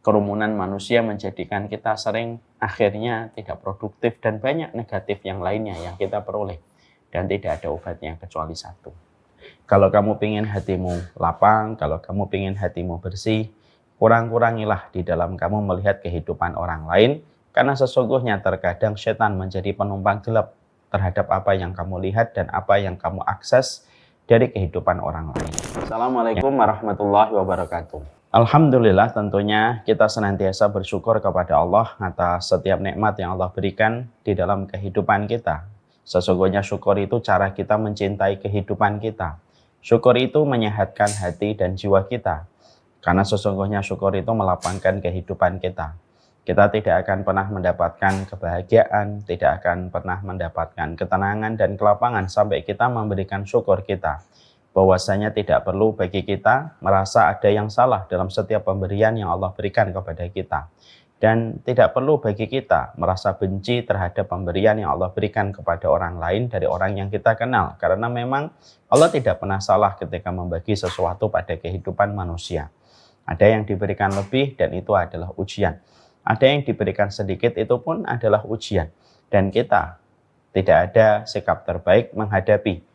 kerumunan manusia menjadikan kita sering akhirnya tidak produktif dan banyak negatif yang lainnya yang kita peroleh. Dan tidak ada obatnya kecuali satu. Kalau kamu ingin hatimu lapang, kalau kamu ingin hatimu bersih, kurang-kurangilah di dalam kamu melihat kehidupan orang lain, karena sesungguhnya terkadang setan menjadi penumpang gelap terhadap apa yang kamu lihat dan apa yang kamu akses dari kehidupan orang lain. Assalamualaikum warahmatullahi wabarakatuh. Alhamdulillah, tentunya kita senantiasa bersyukur kepada Allah atas setiap nikmat yang Allah berikan di dalam kehidupan kita. Sesungguhnya syukur itu cara kita mencintai kehidupan kita. Syukur itu menyehatkan hati dan jiwa kita. Karena sesungguhnya syukur itu melapangkan kehidupan kita. Kita tidak akan pernah mendapatkan kebahagiaan, tidak akan pernah mendapatkan ketenangan dan kelapangan sampai kita memberikan syukur kita. Bahwasanya tidak perlu bagi kita merasa ada yang salah dalam setiap pemberian yang Allah berikan kepada kita. Dan tidak perlu bagi kita merasa benci terhadap pemberian yang Allah berikan kepada orang lain dari orang yang kita kenal. Karena memang Allah tidak pernah salah ketika membagi sesuatu pada kehidupan manusia. Ada yang diberikan lebih dan itu adalah ujian. Ada yang diberikan sedikit itu pun adalah ujian. Dan kita tidak ada sikap terbaik menghadapi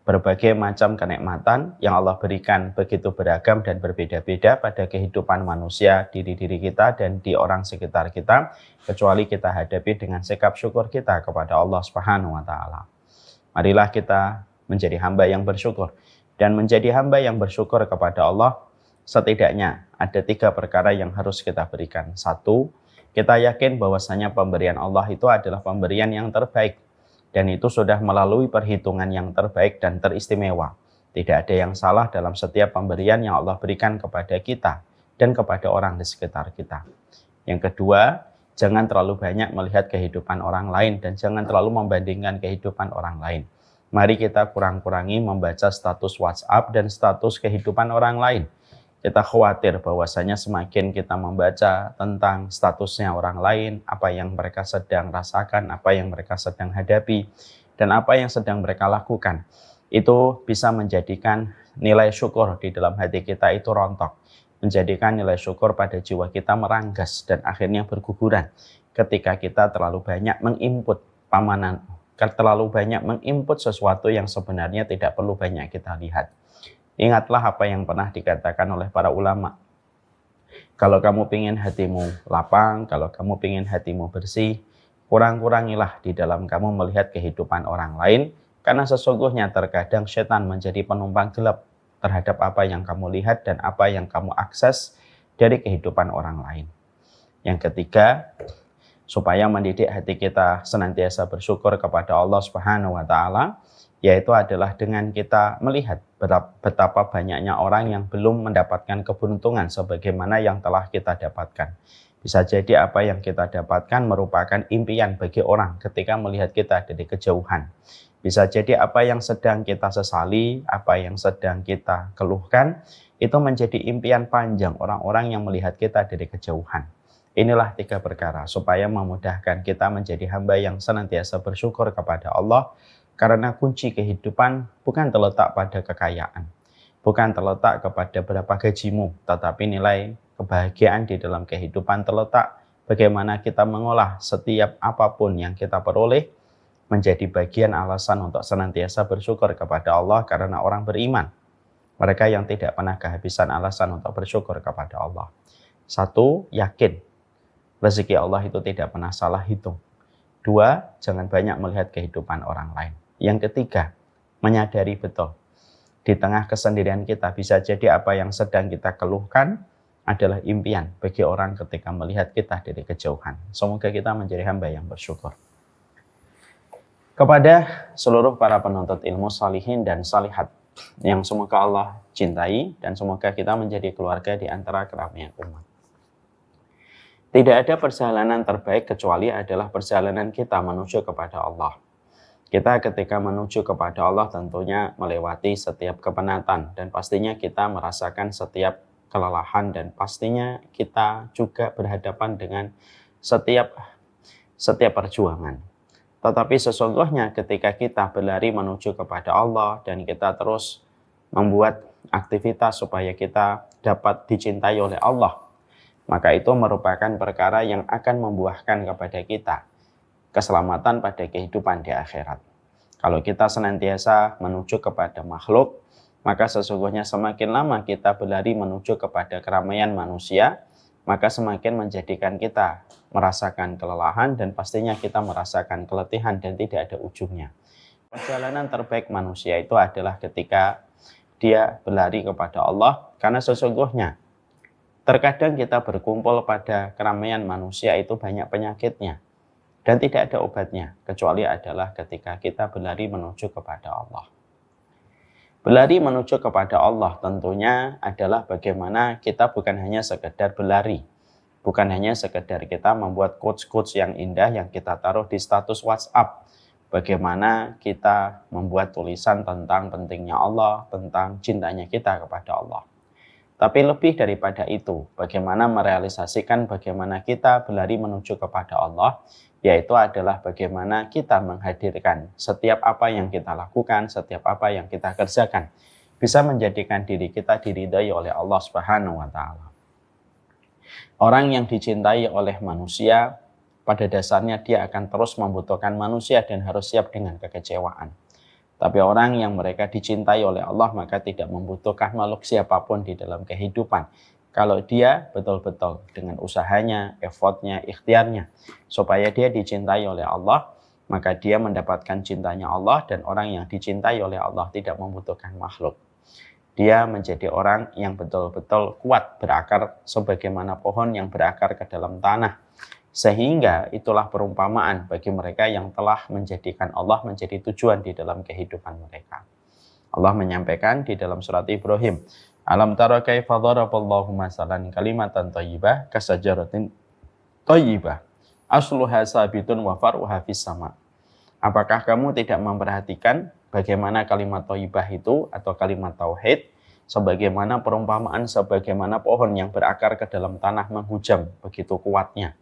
berbagai macam kenikmatan yang Allah berikan begitu beragam dan berbeda-beda pada kehidupan manusia, diri-diri kita dan di orang sekitar kita, kecuali kita hadapi dengan sikap syukur kita kepada Allah Subhanahu wa taala. Marilah kita menjadi hamba yang bersyukur, dan menjadi hamba yang bersyukur kepada Allah setidaknya ada 3 perkara yang harus kita berikan. 1, kita yakin bahwasanya pemberian Allah itu adalah pemberian yang terbaik. Dan itu sudah melalui perhitungan yang terbaik dan teristimewa. Tidak ada yang salah dalam setiap pemberian yang Allah berikan kepada kita dan kepada orang di sekitar kita. Yang kedua, jangan terlalu banyak melihat kehidupan orang lain dan jangan terlalu membandingkan kehidupan orang lain. Mari kita kurang-kurangi membaca status WhatsApp dan status kehidupan orang lain. Kita khawatir bahwasanya semakin kita membaca tentang statusnya orang lain, apa yang mereka sedang rasakan, apa yang mereka sedang hadapi, dan apa yang sedang mereka lakukan, itu bisa menjadikan nilai syukur di dalam hati kita itu rontok, menjadikan nilai syukur pada jiwa kita meranggas dan akhirnya berguguran ketika kita terlalu banyak menginput pamanan, terlalu banyak menginput sesuatu yang sebenarnya tidak perlu banyak kita lihat. Ingatlah apa yang pernah dikatakan oleh para ulama. Kalau kamu ingin hatimu lapang, kalau kamu ingin hatimu bersih, kurang-kurangilah di dalam kamu melihat kehidupan orang lain, karena sesungguhnya terkadang setan menjadi penumpang gelap terhadap apa yang kamu lihat dan apa yang kamu akses dari kehidupan orang lain. Yang ketiga, supaya mendidik hati kita senantiasa bersyukur kepada Allah Subhanahu wa taala, yaitu adalah dengan kita melihat betapa banyaknya orang yang belum mendapatkan keberuntungan sebagaimana yang telah kita dapatkan. Bisa jadi apa yang kita dapatkan merupakan impian bagi orang ketika melihat kita dari kejauhan. Bisa jadi apa yang sedang kita sesali, apa yang sedang kita keluhkan, itu menjadi impian panjang orang-orang yang melihat kita dari kejauhan. Inilah 3 perkara supaya memudahkan kita menjadi hamba yang senantiasa bersyukur kepada Allah. Karena kunci kehidupan bukan terletak pada kekayaan, bukan terletak kepada berapa gajimu, tetapi nilai kebahagiaan di dalam kehidupan terletak bagaimana kita mengolah setiap apapun yang kita peroleh menjadi bagian alasan untuk senantiasa bersyukur kepada Allah. Karena orang beriman, mereka yang tidak pernah kehabisan alasan untuk bersyukur kepada Allah. 1, yakin rezeki Allah itu tidak pernah salah hitung. 2, jangan banyak melihat kehidupan orang lain. Yang ketiga, menyadari betul di tengah kesendirian kita bisa jadi apa yang sedang kita keluhkan adalah impian bagi orang ketika melihat kita dari kejauhan. Semoga kita menjadi hamba yang bersyukur. Kepada seluruh para penuntut ilmu salihin dan salihat yang semoga Allah cintai dan semoga kita menjadi keluarga di antara keramaian umat. Tidak ada perjalanan terbaik kecuali adalah perjalanan kita menuju kepada Allah. Kita ketika menuju kepada Allah tentunya melewati setiap kepenatan dan pastinya kita merasakan setiap kelelahan dan pastinya kita juga berhadapan dengan setiap perjuangan. Tetapi sesungguhnya ketika kita berlari menuju kepada Allah dan kita terus membuat aktivitas supaya kita dapat dicintai oleh Allah, maka itu merupakan perkara yang akan membuahkan kepada kita keselamatan pada kehidupan di akhirat. Kalau kita senantiasa menuju kepada makhluk, maka sesungguhnya semakin lama kita berlari menuju kepada keramaian manusia, maka semakin menjadikan kita merasakan kelelahan dan pastinya kita merasakan keletihan dan tidak ada ujungnya. Perjalanan terbaik manusia itu adalah ketika dia berlari kepada Allah, karena sesungguhnya terkadang kita berkumpul pada keramaian manusia itu banyak penyakitnya dan tidak ada obatnya, kecuali adalah ketika kita berlari menuju kepada Allah. Berlari menuju kepada Allah tentunya adalah bagaimana kita bukan hanya sekedar berlari, bukan hanya sekedar kita membuat quotes-quotes yang indah yang kita taruh di status WhatsApp, bagaimana kita membuat tulisan tentang pentingnya Allah, tentang cintanya kita kepada Allah. Tapi lebih daripada itu, bagaimana merealisasikan bagaimana kita berlari menuju kepada Allah, yaitu adalah bagaimana kita menghadirkan setiap apa yang kita lakukan, setiap apa yang kita kerjakan, bisa menjadikan diri kita diridhai oleh Allah Subhanahu wa Ta'ala. Orang yang dicintai oleh manusia, pada dasarnya dia akan terus membutuhkan manusia dan harus siap dengan kekecewaan. Tapi orang yang mereka dicintai oleh Allah maka tidak membutuhkan makhluk siapapun di dalam kehidupan. Kalau dia betul-betul dengan usahanya, effortnya, ikhtiarnya, supaya dia dicintai oleh Allah, maka dia mendapatkan cintanya Allah, dan orang yang dicintai oleh Allah tidak membutuhkan makhluk. Dia menjadi orang yang betul-betul kuat berakar sebagaimana pohon yang berakar ke dalam tanah. Sehingga itulah perumpamaan bagi mereka yang telah menjadikan Allah menjadi tujuan di dalam kehidupan mereka. Allah menyampaikan di dalam surat Ibrahim, Alam tara kaifa daraballahu masalan kalimatan thayyibah kasajaratin thayyibah asluha sabitun wa far'uha fis sama. Apakah kamu tidak memperhatikan bagaimana kalimat thayyibah itu atau kalimat tauhid sebagaimana perumpamaan sebagaimana pohon yang berakar ke dalam tanah menghujam begitu kuatnya.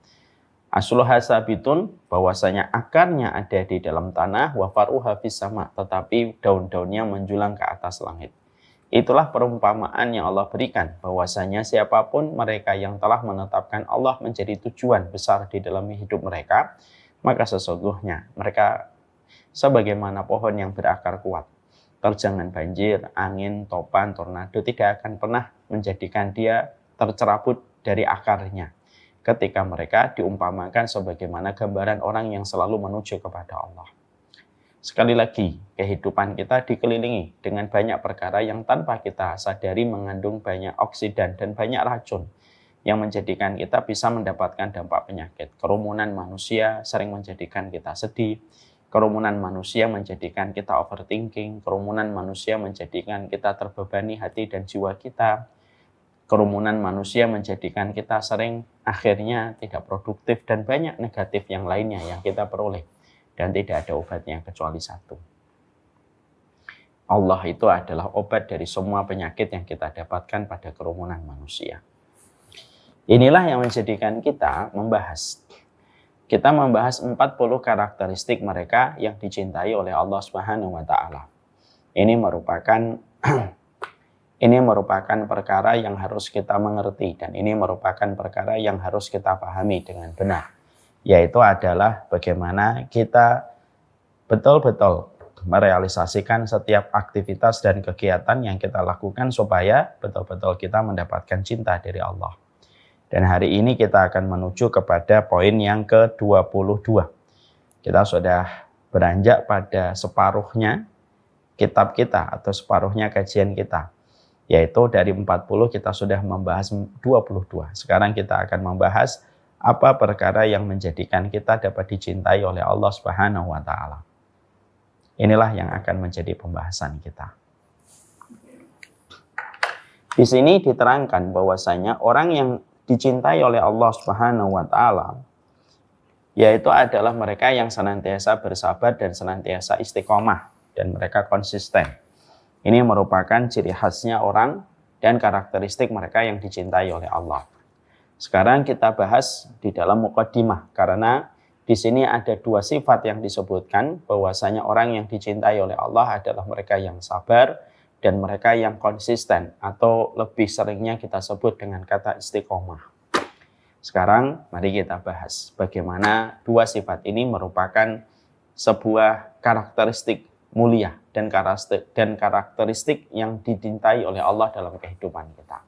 Asluha sabitun, bahwasanya akarnya ada di dalam tanah, wa faruha fis sama, tetapi daun-daunnya menjulang ke atas langit. Itulah perumpamaan yang Allah berikan, bahwasanya siapapun mereka yang telah menetapkan Allah menjadi tujuan besar di dalam hidup mereka, maka sesungguhnya mereka sebagaimana pohon yang berakar kuat. Terjangan banjir, angin, topan, tornado tidak akan pernah menjadikan dia tercerabut dari akarnya. Ketika mereka diumpamakan sebagaimana gambaran orang yang selalu menuju kepada Allah. Sekali lagi, kehidupan kita dikelilingi dengan banyak perkara yang tanpa kita sadari mengandung banyak oksidan dan banyak racun yang menjadikan kita bisa mendapatkan dampak penyakit. Kerumunan manusia sering menjadikan kita sedih, kerumunan manusia menjadikan kita overthinking, kerumunan manusia menjadikan kita terbebani hati dan jiwa kita. Kerumunan manusia menjadikan kita sering akhirnya tidak produktif dan banyak negatif yang lainnya yang kita peroleh. Dan tidak ada obatnya kecuali satu. Allah itu adalah obat dari semua penyakit yang kita dapatkan pada kerumunan manusia. Inilah yang menjadikan kita membahas. Kita membahas 40 karakteristik mereka yang dicintai oleh Allah Subhanahu wa Ta'ala. Ini merupakan perkara yang harus kita mengerti dan ini merupakan perkara yang harus kita pahami dengan benar, yaitu adalah bagaimana kita betul-betul merealisasikan setiap aktivitas dan kegiatan yang kita lakukan supaya betul-betul kita mendapatkan cinta dari Allah. Dan hari ini kita akan menuju kepada poin yang ke-22. Kita sudah beranjak pada separuhnya kitab kita atau separuhnya kajian kita. Yaitu dari 40 kita sudah membahas 22. Sekarang kita akan membahas apa perkara yang menjadikan kita dapat dicintai oleh Allah Subhanahu wa Ta'ala. Inilah yang akan menjadi pembahasan kita. Di sini diterangkan bahwasanya orang yang dicintai oleh Allah Subhanahu wa Ta'ala yaitu adalah mereka yang senantiasa bersabar dan senantiasa istiqomah dan mereka konsisten. Ini merupakan ciri khasnya orang dan karakteristik mereka yang dicintai oleh Allah. Sekarang kita bahas di dalam muqaddimah karena di sini ada dua sifat yang disebutkan bahwasanya orang yang dicintai oleh Allah adalah mereka yang sabar dan mereka yang konsisten atau lebih seringnya kita sebut dengan kata istiqomah. Sekarang mari kita bahas bagaimana dua sifat ini merupakan sebuah karakteristik mulia dan karakteristik yang dicintai oleh Allah dalam kehidupan kita.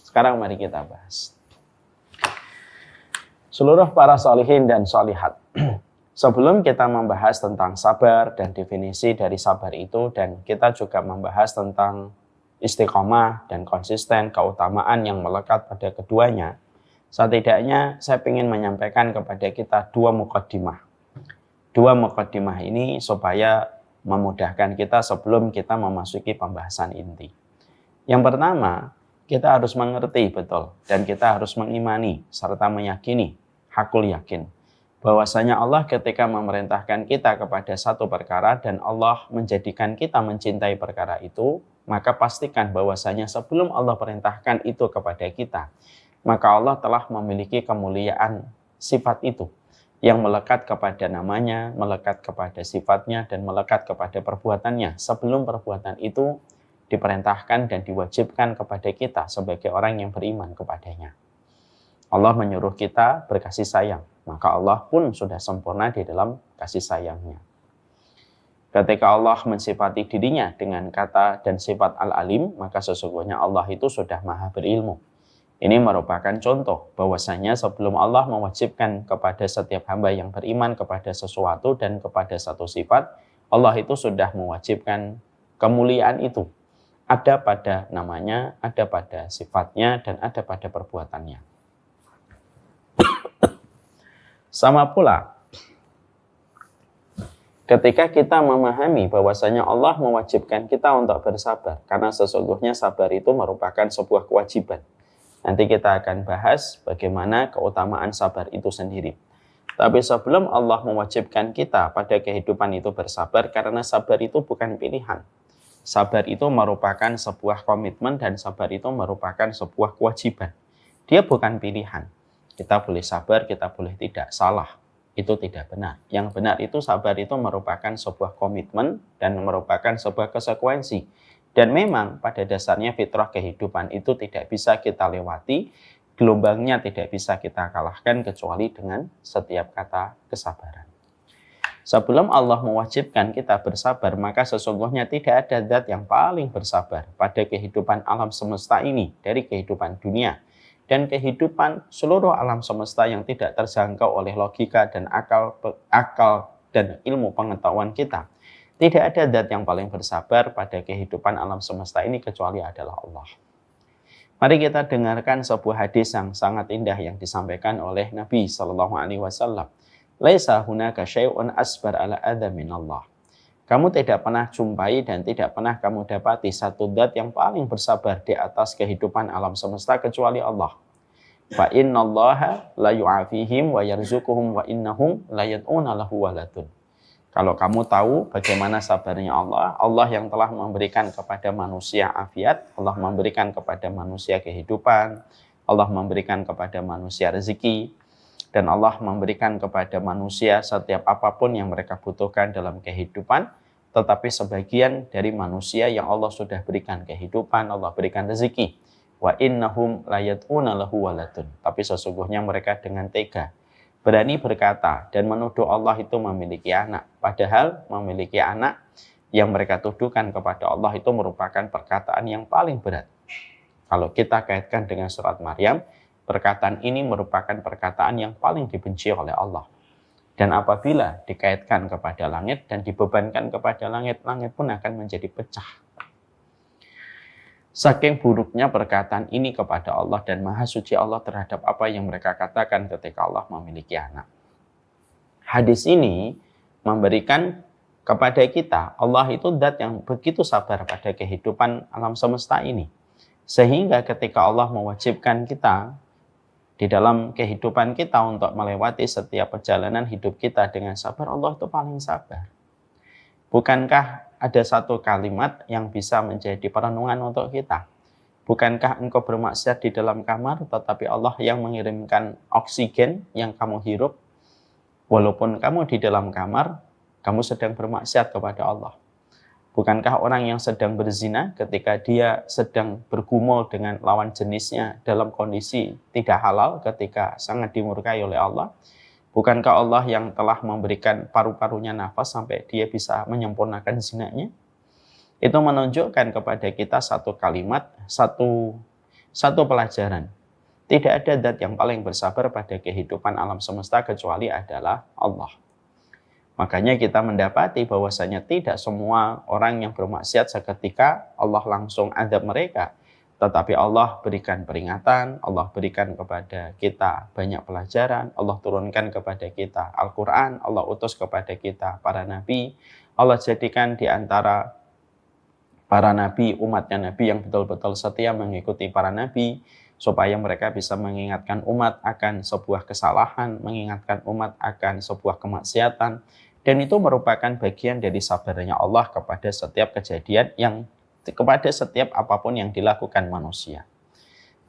Sekarang mari kita bahas. Seluruh para sholihin dan sholihat, sebelum kita membahas tentang sabar dan definisi dari sabar itu, dan kita juga membahas tentang istiqomah dan konsisten, keutamaan yang melekat pada keduanya, setidaknya saya ingin menyampaikan kepada kita dua mukaddimah. Dua mukaddimah ini supaya memudahkan kita sebelum kita memasuki pembahasan inti. Yang pertama, kita harus mengerti betul dan kita harus mengimani serta meyakini, hakul yakin, bahwasanya Allah ketika memerintahkan kita kepada satu perkara dan Allah menjadikan kita mencintai perkara itu, maka pastikan bahwasanya sebelum Allah perintahkan itu kepada kita, maka Allah telah memiliki kemuliaan sifat itu yang melekat kepada namanya, melekat kepada sifatnya, dan melekat kepada perbuatannya sebelum perbuatan itu diperintahkan dan diwajibkan kepada kita sebagai orang yang beriman kepadanya. Allah menyuruh kita berkasih sayang, maka Allah pun sudah sempurna di dalam kasih sayangnya. Ketika Allah mensifati dirinya dengan kata dan sifat Al-Alim, maka sesungguhnya Allah itu sudah maha berilmu. Ini merupakan contoh bahwasanya sebelum Allah mewajibkan kepada setiap hamba yang beriman kepada sesuatu dan kepada satu sifat, Allah itu sudah mewajibkan kemuliaan itu. Ada pada namanya, ada pada sifatnya, dan ada pada perbuatannya. Sama pula, ketika kita memahami bahwasanya Allah mewajibkan kita untuk bersabar, karena sesungguhnya sabar itu merupakan sebuah kewajiban. Nanti kita akan bahas bagaimana keutamaan sabar itu sendiri. Tapi sebelum Allah mewajibkan kita pada kehidupan itu bersabar, karena sabar itu bukan pilihan. Sabar itu merupakan sebuah komitmen dan sabar itu merupakan sebuah kewajiban. Dia bukan pilihan. Kita boleh sabar, kita boleh tidak. Salah. Itu tidak benar. Yang benar itu sabar itu merupakan sebuah komitmen dan merupakan sebuah konsekuensi. Dan memang pada dasarnya fitrah kehidupan itu tidak bisa kita lewati, gelombangnya tidak bisa kita kalahkan kecuali dengan setiap kata kesabaran. Sebelum Allah mewajibkan kita bersabar, maka sesungguhnya tidak ada zat yang paling bersabar pada kehidupan alam semesta ini, dari kehidupan dunia dan kehidupan seluruh alam semesta yang tidak terjangkau oleh logika dan akal dan ilmu pengetahuan kita. Tidak ada zat yang paling bersabar pada kehidupan alam semesta ini kecuali adalah Allah. Mari kita dengarkan sebuah hadis yang sangat indah yang disampaikan oleh Nabi SAW. Laisa hunaka syai'un asbar ala adza minallah. Kamu tidak pernah jumpai dan tidak pernah kamu dapati satu zat yang paling bersabar di atas kehidupan alam semesta kecuali Allah. Fa innallaha la yu'afihim wa yarzuquhum wa innahum la yad'una lahu waladun. Kalau kamu tahu bagaimana sabarnya Allah, Allah yang telah memberikan kepada manusia afiat, Allah memberikan kepada manusia kehidupan, Allah memberikan kepada manusia rezeki, dan Allah memberikan kepada manusia setiap apapun yang mereka butuhkan dalam kehidupan, tetapi sebagian dari manusia yang Allah sudah berikan kehidupan, Allah berikan rezeki. Wa innahum la yad'una lahu waladun. Tapi sesungguhnya mereka dengan tega berani berkata dan menuduh Allah itu memiliki anak. Padahal memiliki anak yang mereka tuduhkan kepada Allah itu merupakan perkataan yang paling berat. Kalau kita kaitkan dengan surat Maryam, perkataan ini merupakan perkataan yang paling dibenci oleh Allah. Dan apabila dikaitkan kepada langit dan dibebankan kepada langit, langit pun akan menjadi pecah. Saking buruknya perkataan ini kepada Allah dan maha suci Allah terhadap apa yang mereka katakan ketika Allah memiliki anak. Hadis ini memberikan kepada kita, Allah itu zat yang begitu sabar pada kehidupan alam semesta ini. Sehingga ketika Allah mewajibkan kita di dalam kehidupan kita untuk melewati setiap perjalanan hidup kita dengan sabar, Allah itu paling sabar. Bukankah ada satu kalimat yang bisa menjadi perenungan untuk kita? Bukankah engkau bermaksiat di dalam kamar, tetapi Allah yang mengirimkan oksigen yang kamu hirup? Walaupun kamu di dalam kamar, kamu sedang bermaksiat kepada Allah. Bukankah orang yang sedang berzina ketika dia sedang bergumul dengan lawan jenisnya dalam kondisi tidak halal ketika sangat dimurkai oleh Allah? Bukankah Allah yang telah memberikan paru-parunya nafas sampai dia bisa menyempurnakan zinanya? Itu menunjukkan kepada kita satu kalimat, satu pelajaran. Tidak ada zat yang paling bersabar pada kehidupan alam semesta kecuali adalah Allah. Makanya kita mendapati bahwasanya tidak semua orang yang bermaksiat seketika Allah langsung azab mereka. Tetapi Allah berikan peringatan, Allah berikan kepada kita banyak pelajaran, Allah turunkan kepada kita Al-Quran, Allah utus kepada kita para nabi, Allah jadikan di antara para nabi, umatnya nabi yang betul-betul setia mengikuti para nabi, supaya mereka bisa mengingatkan umat akan sebuah kesalahan, mengingatkan umat akan sebuah kemaksiatan. Dan itu merupakan bagian dari sabarnya Allah kepada setiap kejadian kepada setiap apapun yang dilakukan manusia.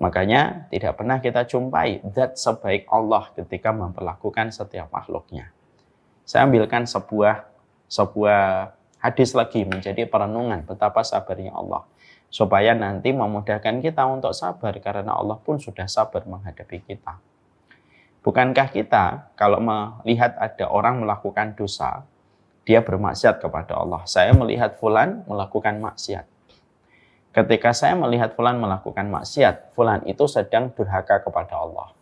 Makanya tidak pernah kita jumpai zat sebaik Allah ketika memperlakukan setiap makhluknya. Saya ambilkan sebuah hadis lagi menjadi perenungan betapa sabarnya Allah. Supaya nanti memudahkan kita untuk sabar karena Allah pun sudah sabar menghadapi kita. Bukankah kita kalau melihat ada orang melakukan dosa, dia bermaksiat kepada Allah. Saya melihat fulan melakukan maksiat. Ketika saya melihat fulan melakukan maksiat, fulan itu sedang durhaka kepada Allah.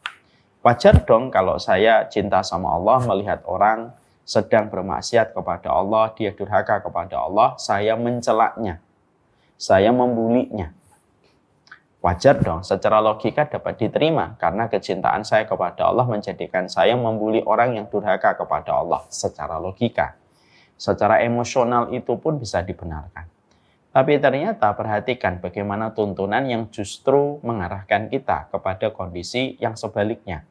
Wajar dong kalau saya cinta sama Allah, melihat orang sedang bermaksiat kepada Allah, dia durhaka kepada Allah, saya mencelaknya, saya membulinya. Wajar dong, secara logika dapat diterima karena kecintaan saya kepada Allah menjadikan saya membuli orang yang durhaka kepada Allah secara logika. Secara emosional itu pun bisa dibenarkan. Tapi ternyata perhatikan bagaimana tuntunan yang justru mengarahkan kita kepada kondisi yang sebaliknya.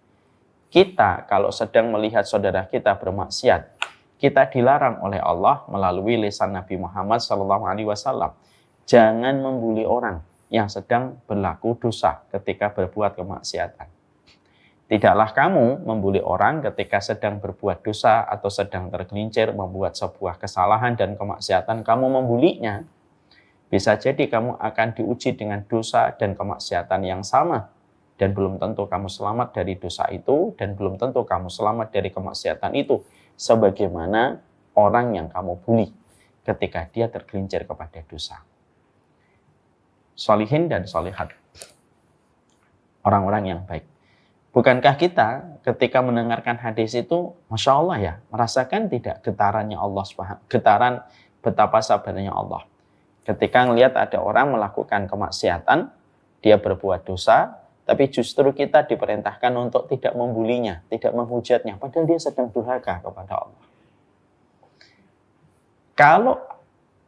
Kita kalau sedang melihat saudara kita bermaksiat, kita dilarang oleh Allah melalui lisan Nabi Muhammad SAW. Jangan membuli orang yang sedang berlaku dosa ketika berbuat kemaksiatan. Tidaklah kamu membuli orang ketika sedang berbuat dosa atau sedang tergelincir membuat sebuah kesalahan dan kemaksiatan, kamu membulinya. Bisa jadi kamu akan diuji dengan dosa dan kemaksiatan yang sama. Dan belum tentu kamu selamat dari dosa itu, dan belum tentu kamu selamat dari kemaksiatan itu. Sebagaimana orang yang kamu bully ketika dia tergelincir kepada dosa. Sholihin dan sholihat, orang-orang yang baik. Bukankah kita ketika mendengarkan hadis itu, Masya Allah ya, merasakan tidak getarannya Allah, getaran betapa sabarnya Allah. Ketika melihat ada orang melakukan kemaksiatan, dia berbuat dosa, tapi justru kita diperintahkan untuk tidak membulinya, tidak menghujatnya, padahal dia sedang durhaka kepada Allah. Kalau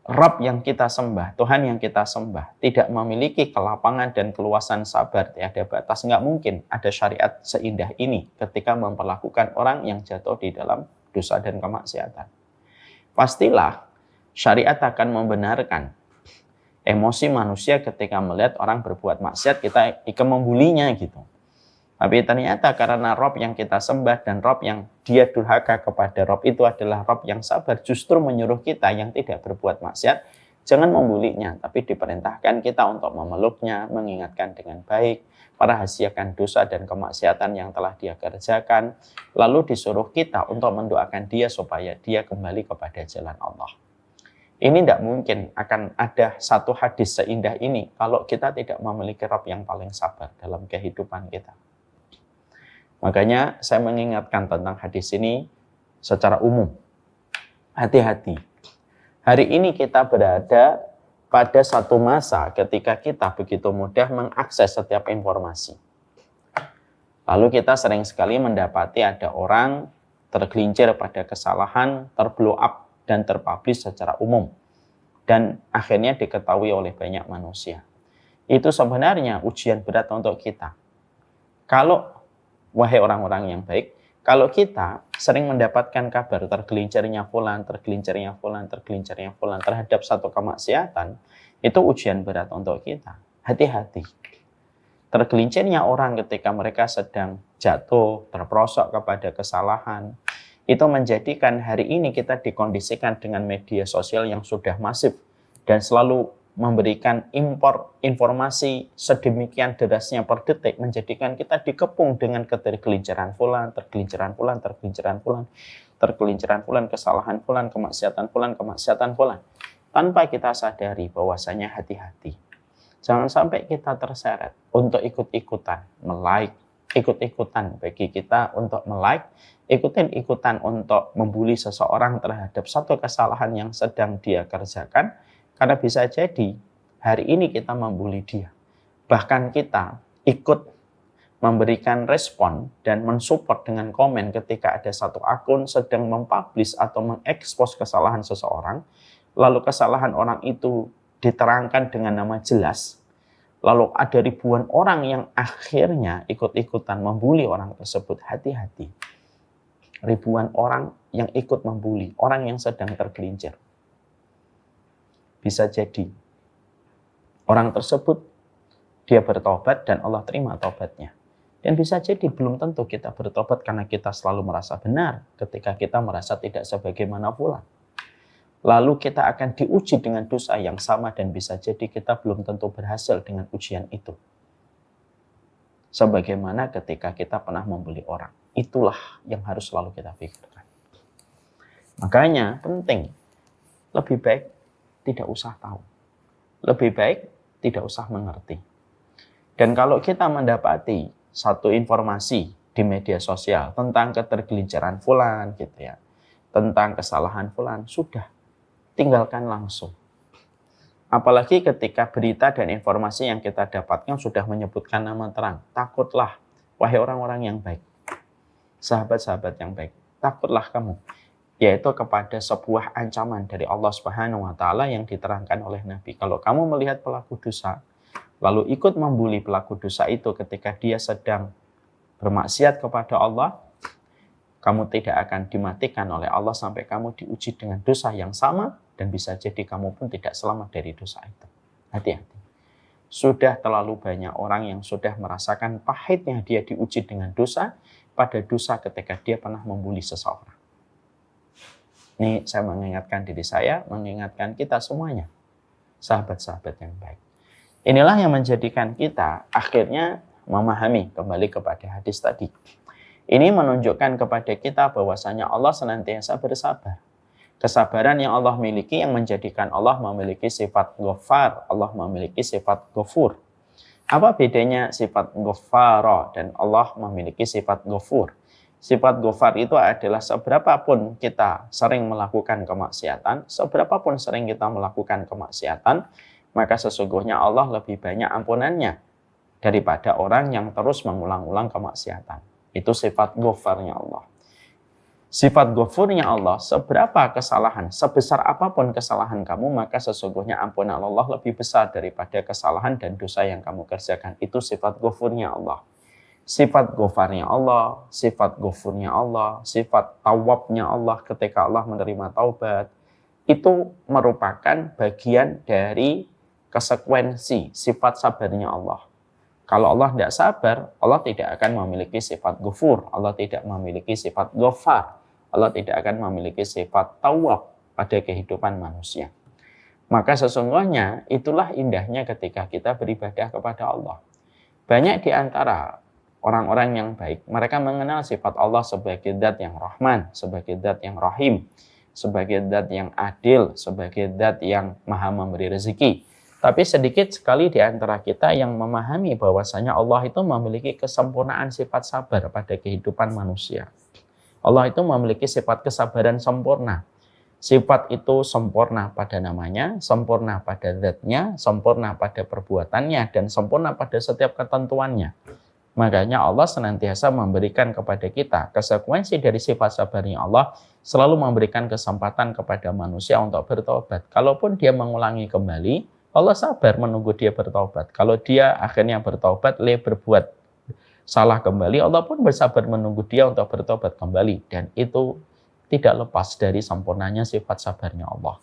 Rabb yang kita sembah, Tuhan yang kita sembah, tidak memiliki kelapangan dan keluasan sabar, tiada batas, nggak mungkin ada syariat seindah ini ketika memperlakukan orang yang jatuh di dalam dosa dan kemaksiatan. Pastilah syariat akan membenarkan emosi manusia ketika melihat orang berbuat maksiat, kita ikut membulinya gitu. Tapi ternyata karena Rabb yang kita sembah dan Rabb yang dia durhaka kepada Rabb itu adalah Rabb yang sabar, justru menyuruh kita yang tidak berbuat maksiat, jangan membulinya, tapi diperintahkan kita untuk memeluknya, mengingatkan dengan baik, merahasiakan dosa dan kemaksiatan yang telah dia kerjakan, lalu disuruh kita untuk mendoakan dia supaya dia kembali kepada jalan Allah. Ini tidak mungkin akan ada satu hadis seindah ini kalau kita tidak memiliki Rabb yang paling sabar dalam kehidupan kita. Makanya saya mengingatkan tentang hadis ini secara umum. Hati-hati. Hari ini kita berada pada satu masa ketika kita begitu mudah mengakses setiap informasi. Lalu kita sering sekali mendapati ada orang tergelincir pada kesalahan, terblow up dan terpublish secara umum. Dan akhirnya diketahui oleh banyak manusia. Itu sebenarnya ujian berat untuk kita. Kalau wahai orang-orang yang baik, kalau kita sering mendapatkan kabar tergelincirnya fulan terhadap satu kemaksiatan, itu ujian berat untuk kita. Hati-hati. Tergelincirnya orang ketika mereka sedang jatuh, terperosok kepada kesalahan, itu menjadikan hari ini kita dikondisikan dengan media sosial yang sudah masif, dan selalu memberikan impor informasi sedemikian derasnya per detik, menjadikan kita dikepung dengan ketergelinciran fulan, kesalahan fulan, kemaksiatan fulan, tanpa kita sadari bahwasanya hati-hati. Jangan sampai kita terseret untuk ikut-ikutan like, ikut-ikutan bagi kita untuk like, ikutan untuk membuli seseorang terhadap satu kesalahan yang sedang dia kerjakan, karena bisa jadi hari ini kita membuli dia. Bahkan kita ikut memberikan respon dan mensupport dengan komen ketika ada satu akun sedang mempublish atau mengekspos kesalahan seseorang, lalu kesalahan orang itu diterangkan dengan nama jelas, lalu ada ribuan orang yang akhirnya ikut-ikutan membuli orang tersebut. Hati-hati. Ribuan orang yang ikut membuli orang yang sedang tergelincir. Bisa jadi orang tersebut dia bertobat dan Allah terima tobatnya. Dan bisa jadi belum tentu kita bertobat karena kita selalu merasa benar ketika kita merasa tidak sebagaimana fulan. Lalu kita akan diuji dengan dosa yang sama dan bisa jadi kita belum tentu berhasil dengan ujian itu. Sebagaimana ketika kita pernah membuli orang. Itulah yang harus selalu kita pikirkan. Makanya penting, lebih baik tidak usah tahu. Lebih baik tidak usah mengerti. Dan kalau kita mendapati satu informasi di media sosial tentang ketergelinciran fulan gitu ya, tentang kesalahan fulan, sudah tinggalkan langsung. Apalagi ketika berita dan informasi yang kita dapatkan sudah menyebutkan nama terang. Takutlah, wahai orang-orang yang baik, sahabat-sahabat yang baik, takutlah kamu, yaitu kepada sebuah ancaman dari Allah Subhanahu wa taala yang diterangkan oleh Nabi. Kalau kamu melihat pelaku dosa lalu ikut membuli pelaku dosa itu ketika dia sedang bermaksiat kepada Allah, kamu tidak akan dimatikan oleh Allah sampai kamu diuji dengan dosa yang sama, dan bisa jadi kamu pun tidak selamat dari dosa itu. Hati-hati. Sudah terlalu banyak orang yang sudah merasakan pahitnya dia diuji dengan dosa pada dosa ketika dia pernah membuli seseorang. Ini saya mengingatkan diri saya, mengingatkan kita semuanya, sahabat-sahabat yang baik. Inilah yang menjadikan kita akhirnya memahami kembali kepada hadis tadi. Ini menunjukkan kepada kita bahwasanya Allah senantiasa bersabar. Kesabaran yang Allah miliki yang menjadikan Allah memiliki sifat Ghaffar, Allah memiliki sifat Ghafur. Apa bedanya sifat Ghaffara dan Allah memiliki sifat Ghafur? Sifat Ghaffar itu adalah seberapapun kita sering melakukan kemaksiatan, seberapapun sering kita melakukan kemaksiatan, maka sesungguhnya Allah lebih banyak ampunannya daripada orang yang terus mengulang-ulang kemaksiatan. Itu sifat Ghaffarnya Allah. Sifat Ghafurnya Allah, seberapa kesalahan, sebesar apapun kesalahan kamu, maka sesungguhnya ampunan Allah lebih besar daripada kesalahan dan dosa yang kamu kerjakan. Itu sifat Ghafurnya Allah. Sifat Ghafarnya Allah, sifat Ghafurnya Allah, sifat Tawwabnya Allah ketika Allah menerima taubat, itu merupakan bagian dari konsekuensi sifat sabarnya Allah. Kalau Allah tidak sabar, Allah tidak akan memiliki sifat Ghafur, Allah tidak memiliki sifat Ghaffar, Allah tidak akan memiliki sifat Tawwab pada kehidupan manusia. Maka sesungguhnya itulah indahnya ketika kita beribadah kepada Allah. Banyak di antara orang-orang yang baik, mereka mengenal sifat Allah sebagai zat yang Rahman, sebagai zat yang Rahim, sebagai zat yang adil, sebagai zat yang maha memberi rezeki. Tapi sedikit sekali di antara kita yang memahami bahwasanya Allah itu memiliki kesempurnaan sifat sabar pada kehidupan manusia. Allah itu memiliki sifat kesabaran sempurna. Sifat itu sempurna pada namanya, sempurna pada zatnya, sempurna pada perbuatannya, dan sempurna pada setiap ketentuannya. Makanya Allah senantiasa memberikan kepada kita konsekuensi dari sifat sabarnya Allah, selalu memberikan kesempatan kepada manusia untuk bertobat. Kalaupun dia mengulangi kembali, Allah sabar menunggu dia bertobat. Kalau dia akhirnya bertobat, berbuat salah kembali, Allah pun bersabar menunggu dia untuk bertobat kembali. Dan itu tidak lepas dari sempurnanya sifat sabarnya Allah.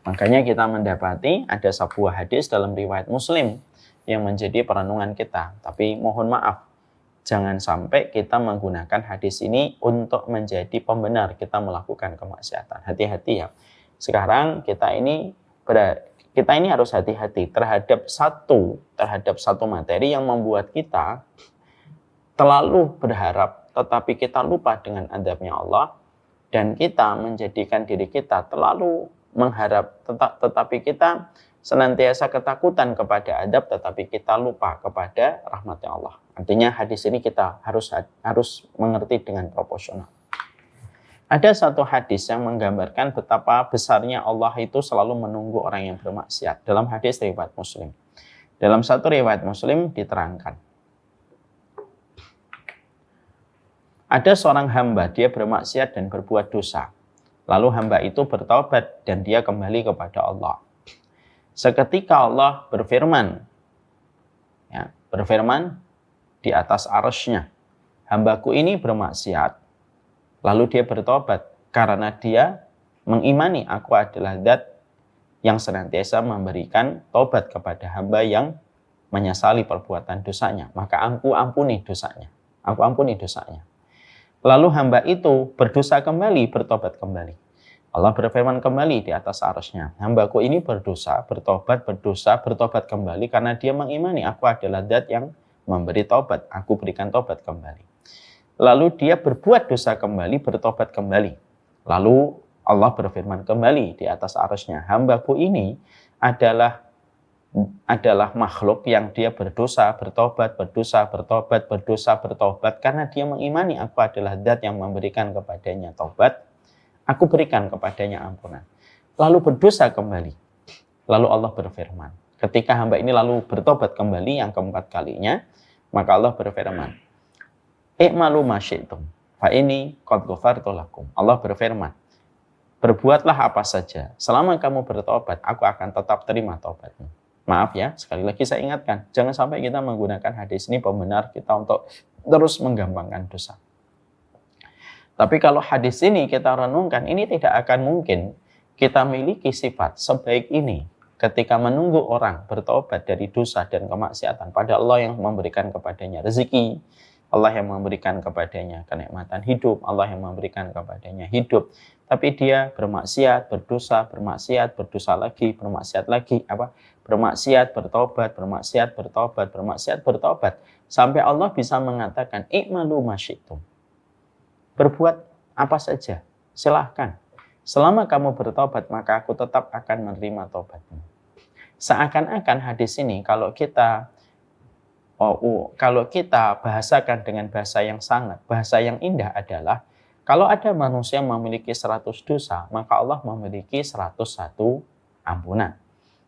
Makanya kita mendapati ada sebuah hadis dalam riwayat Muslim yang menjadi perenungan kita. Tapi mohon maaf, jangan sampai kita menggunakan hadis ini untuk menjadi pembenar kita melakukan kemaksiatan. Hati-hati ya. Sekarang kita ini harus hati-hati terhadap satu materi yang membuat kita terlalu berharap, tetapi kita lupa dengan adabnya Allah, dan kita menjadikan diri kita terlalu mengharap, tetapi kita senantiasa ketakutan kepada adab, tetapi kita lupa kepada rahmatnya Allah. Artinya hadis ini kita harus mengerti dengan proporsional. Ada satu hadis yang menggambarkan betapa besarnya Allah itu selalu menunggu orang yang bermaksiat. Dalam hadis riwayat Muslim. Dalam satu riwayat Muslim diterangkan, ada seorang hamba, dia bermaksiat dan berbuat dosa. Lalu hamba itu bertaubat dan dia kembali kepada Allah. Seketika Allah berfirman di atas arsy-Nya, hambaku ini bermaksiat, lalu dia bertobat karena dia mengimani aku adalah zat yang senantiasa memberikan tobat kepada hamba yang menyesali perbuatan dosanya. Maka aku ampuni dosanya. Lalu hamba itu berdosa kembali, bertobat kembali. Allah berfirman kembali di atas arsy-Nya, hambaku ini berdosa bertobat kembali karena dia mengimani aku adalah zat yang memberi tobat. Aku berikan tobat kembali. Lalu dia berbuat dosa kembali, bertobat kembali. Lalu Allah berfirman kembali di atas arsy-Nya, hambaku ini adalah makhluk yang dia berdosa, bertobat karena dia mengimani aku adalah zat yang memberikan kepadanya tobat. Aku berikan kepadanya ampunan. Lalu berdosa kembali. Lalu Allah berfirman, ketika hamba ini lalu bertobat kembali yang keempat kalinya, maka Allah berfirman, "I'malu ma syi'tum, fa inni qad ghafartu lakum." Allah berfirman, berbuatlah apa saja. Selama kamu bertobat, aku akan tetap terima tobatmu. Maaf ya, sekali lagi saya ingatkan, jangan sampai kita menggunakan hadis ini pembenar kita untuk terus menggampangkan dosa. Tapi kalau hadis ini kita renungkan, ini tidak akan mungkin kita miliki sifat sebaik ini ketika menunggu orang bertobat dari dosa dan kemaksiatan. Padahal Allah yang memberikan kepadanya rezeki, Allah yang memberikan kepadanya kenikmatan hidup, Allah yang memberikan kepadanya hidup. Tapi dia bermaksiat, berdosa lagi, bermaksiat, bertobat. Sampai Allah bisa mengatakan, "I'malu ma syi'tum." Berbuat apa saja, silahkan. Selama kamu bertobat, maka aku tetap akan menerima tobatmu. Seakan-akan hadis ini kalau kita bahasakan dengan bahasa yang indah adalah, kalau ada manusia memiliki 100 dosa, maka Allah memiliki 101 ampunan.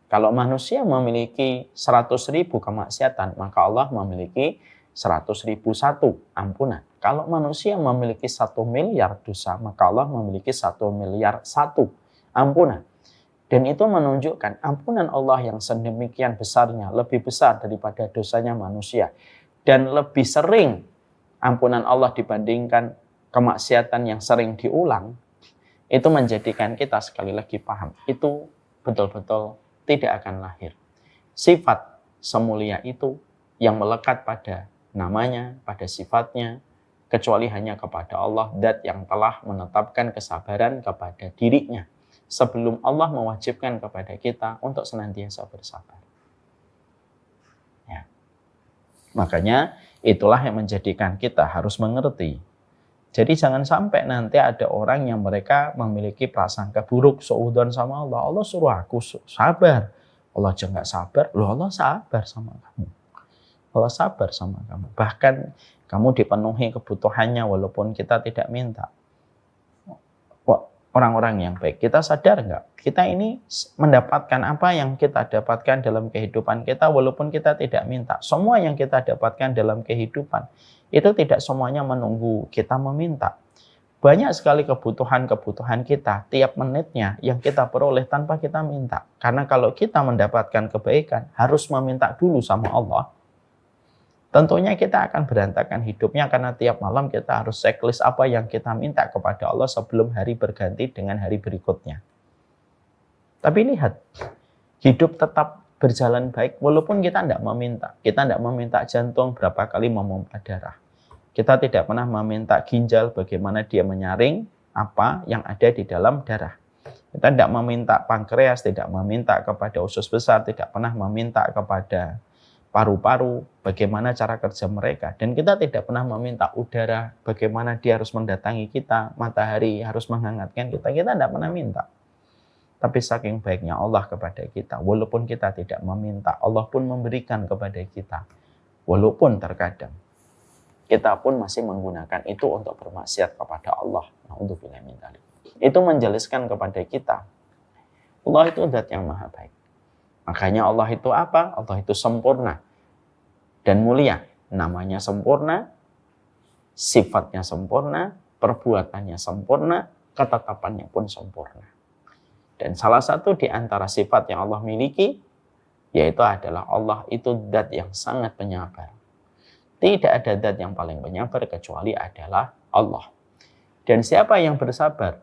Kalau manusia memiliki 100.000 kemaksiatan, maka Allah memiliki 100.001 ampunan. Kalau manusia memiliki 1 miliar dosa, maka Allah memiliki 1 miliar 1 ampunan. Dan itu menunjukkan ampunan Allah yang sedemikian besarnya, lebih besar daripada dosanya manusia. Dan lebih sering ampunan Allah dibandingkan kemaksiatan yang sering diulang, itu menjadikan kita sekali lagi paham, itu betul-betul tidak akan lahir. Sifat semulia itu yang melekat pada namanya, pada sifatnya, kecuali hanya kepada Allah, zat yang telah menetapkan kesabaran kepada dirinya sebelum Allah mewajibkan kepada kita untuk senantiasa bersabar. Ya. Makanya itulah yang menjadikan kita harus mengerti. Jadi jangan sampai nanti ada orang yang mereka memiliki prasangka buruk seudon sama Allah. Allah suruh aku sabar. Allah aja nggak sabar. Loh, Allah sabar sama kamu. Allah sabar sama kamu. Bahkan kamu dipenuhi kebutuhannya walaupun kita tidak minta. Orang-orang yang baik, kita sadar nggak? Kita ini mendapatkan apa yang kita dapatkan dalam kehidupan kita walaupun kita tidak minta. Semua yang kita dapatkan dalam kehidupan itu tidak semuanya menunggu kita meminta. Banyak sekali kebutuhan-kebutuhan kita tiap menitnya yang kita peroleh tanpa kita minta. Karena kalau kita mendapatkan kebaikan harus meminta dulu sama Allah, tentunya kita akan berantakan hidupnya karena tiap malam kita harus checklist apa yang kita minta kepada Allah sebelum hari berganti dengan hari berikutnya. Tapi lihat, hidup tetap berjalan baik walaupun kita tidak meminta. Kita tidak meminta jantung berapa kali memompa darah. Kita tidak pernah meminta ginjal bagaimana dia menyaring apa yang ada di dalam darah. Kita tidak meminta pankreas, tidak meminta kepada usus besar, tidak pernah meminta kepada paru-paru, bagaimana cara kerja mereka. Dan kita tidak pernah meminta udara, bagaimana dia harus mendatangi kita, matahari harus menghangatkan kita. Kita tidak pernah minta. Tapi saking baiknya Allah kepada kita, walaupun kita tidak meminta, Allah pun memberikan kepada kita. Walaupun terkadang kita pun masih menggunakan itu untuk bermaksiat kepada Allah. Na'udzubillah min dzalik. Itu menjelaskan kepada kita, Allah itu zat yang maha baik. Makanya Allah itu apa? Allah itu sempurna dan mulia. Namanya sempurna, sifatnya sempurna, perbuatannya sempurna, ketetapannya pun sempurna. Dan salah satu di antara sifat yang Allah miliki, yaitu adalah Allah itu zat yang sangat penyabar. Tidak ada zat yang paling penyabar kecuali adalah Allah. Dan siapa yang bersabar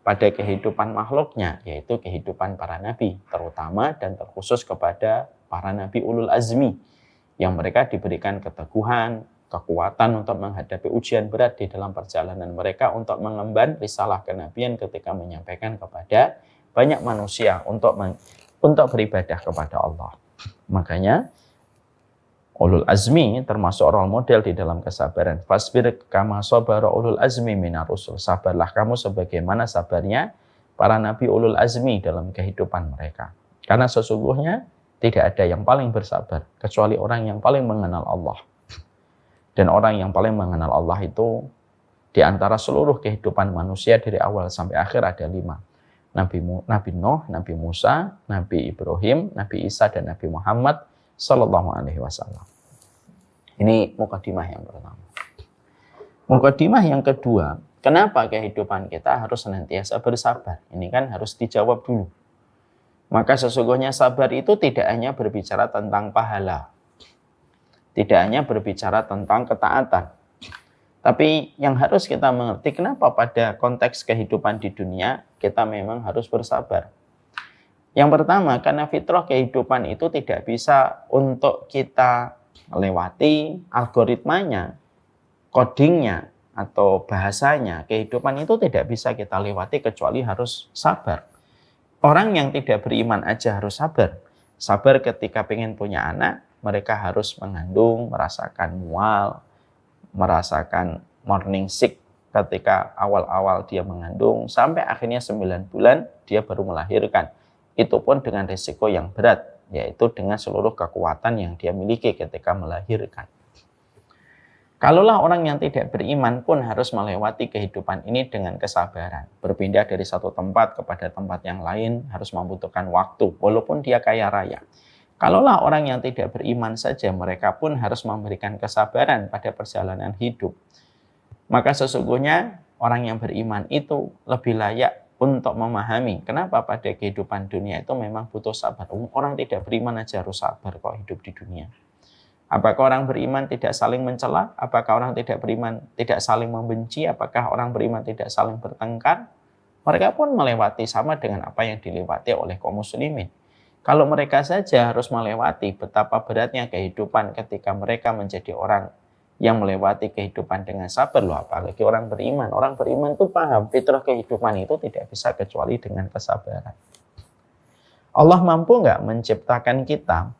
pada kehidupan makhluknya, yaitu kehidupan para nabi, terutama dan terkhusus kepada para nabi ulul azmi, yang mereka diberikan keteguhan, kekuatan untuk menghadapi ujian berat di dalam perjalanan mereka untuk mengemban risalah kenabian ketika menyampaikan kepada banyak manusia untuk beribadah kepada Allah. Makanya ulul azmi termasuk role model di dalam kesabaran. Fasbir kama sabara ulul azmi minar rusul. Sabarlah kamu sebagaimana sabarnya para nabi ulul azmi dalam kehidupan mereka. Karena sesungguhnya tidak ada yang paling bersabar kecuali orang yang paling mengenal Allah. Dan orang yang paling mengenal Allah itu di antara seluruh kehidupan manusia dari awal sampai akhir ada 5. Nabi Nuh, Nabi Musa, Nabi Ibrahim, Nabi Isa, dan Nabi Muhammad Sallallahu Alaihi Wasallam. Ini mukadimah yang pertama. Mukadimah yang kedua, kenapa kehidupan kita harus senantiasa bersabar? Ini kan harus dijawab dulu. Maka sesungguhnya sabar itu tidak hanya berbicara tentang pahala, tidak hanya berbicara tentang ketaatan. Tapi yang harus kita mengerti, kenapa pada konteks kehidupan di dunia kita memang harus bersabar. Yang pertama, karena fitrah kehidupan itu tidak bisa untuk kita lewati algoritmanya, codingnya, atau bahasanya. Kehidupan itu tidak bisa kita lewati kecuali harus sabar. Orang yang tidak beriman aja harus sabar. Sabar ketika pengen punya anak, mereka harus mengandung, merasakan mual, merasakan morning sick ketika awal-awal dia mengandung, sampai akhirnya 9 bulan dia baru melahirkan. Itu pun dengan risiko yang berat, yaitu dengan seluruh kekuatan yang dia miliki ketika melahirkan. Kalaulah orang yang tidak beriman pun harus melewati kehidupan ini dengan kesabaran. Berpindah dari satu tempat kepada tempat yang lain harus membutuhkan waktu, walaupun dia kaya raya. Kalaulah orang yang tidak beriman saja, mereka pun harus memberikan kesabaran pada perjalanan hidup. Maka sesungguhnya orang yang beriman itu lebih layak untuk memahami kenapa pada kehidupan dunia itu memang butuh sabar. Orang tidak beriman aja harus sabar kok hidup di dunia. Apakah orang beriman tidak saling mencela? Apakah orang tidak beriman tidak saling membenci? Apakah orang beriman tidak saling bertengkar? Mereka pun melewati sama dengan apa yang dilewati oleh kaum muslimin. Kalau mereka saja harus melewati betapa beratnya kehidupan ketika mereka menjadi orang yang melewati kehidupan dengan sabar, loh apalagi orang beriman. Orang beriman itu paham fitrah kehidupan itu tidak bisa kecuali dengan kesabaran. Allah mampu nggak menciptakan kita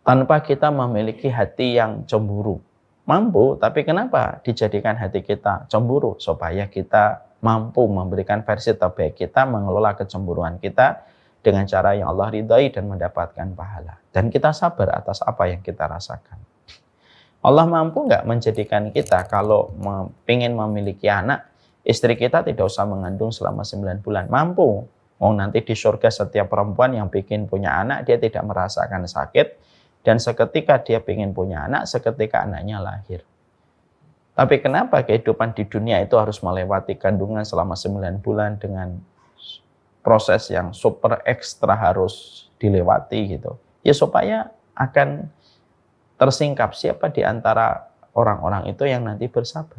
tanpa kita memiliki hati yang cemburu? Mampu, tapi kenapa dijadikan hati kita cemburu? Supaya kita mampu memberikan versi terbaik kita, mengelola kecemburuan kita dengan cara yang Allah ridhai dan mendapatkan pahala. Dan kita sabar atas apa yang kita rasakan. Allah mampu nggak menjadikan kita kalau ingin memiliki anak, istri kita tidak usah mengandung selama 9 bulan. Mampu. Mau nanti di surga setiap perempuan yang ingin punya anak, dia tidak merasakan sakit. Dan seketika dia ingin punya anak, seketika anaknya lahir. Tapi kenapa kehidupan di dunia itu harus melewati kandungan selama 9 bulan dengan proses yang super ekstra harus dilewati gitu. Ya supaya akan tersingkap siapa di antara orang-orang itu yang nanti bersabar.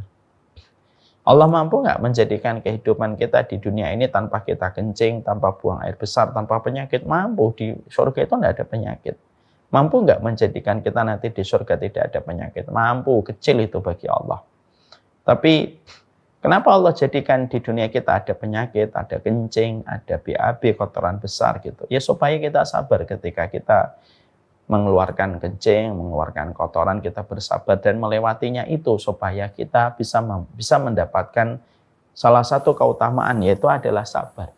Allah mampu nggak menjadikan kehidupan kita di dunia ini tanpa kita kencing, tanpa buang air besar, tanpa penyakit? Mampu. Di surga itu nggak ada penyakit. Mampu nggak menjadikan kita nanti di surga tidak ada penyakit? Mampu. Kecil itu bagi Allah. Tapi Kenapa Allah jadikan di dunia kita ada penyakit, ada kencing, ada BAB, kotoran besar gitu. Ya supaya kita sabar ketika kita mengeluarkan kencing, mengeluarkan kotoran, kita bersabar dan melewatinya itu supaya kita bisa mendapatkan salah satu keutamaan, yaitu adalah sabar.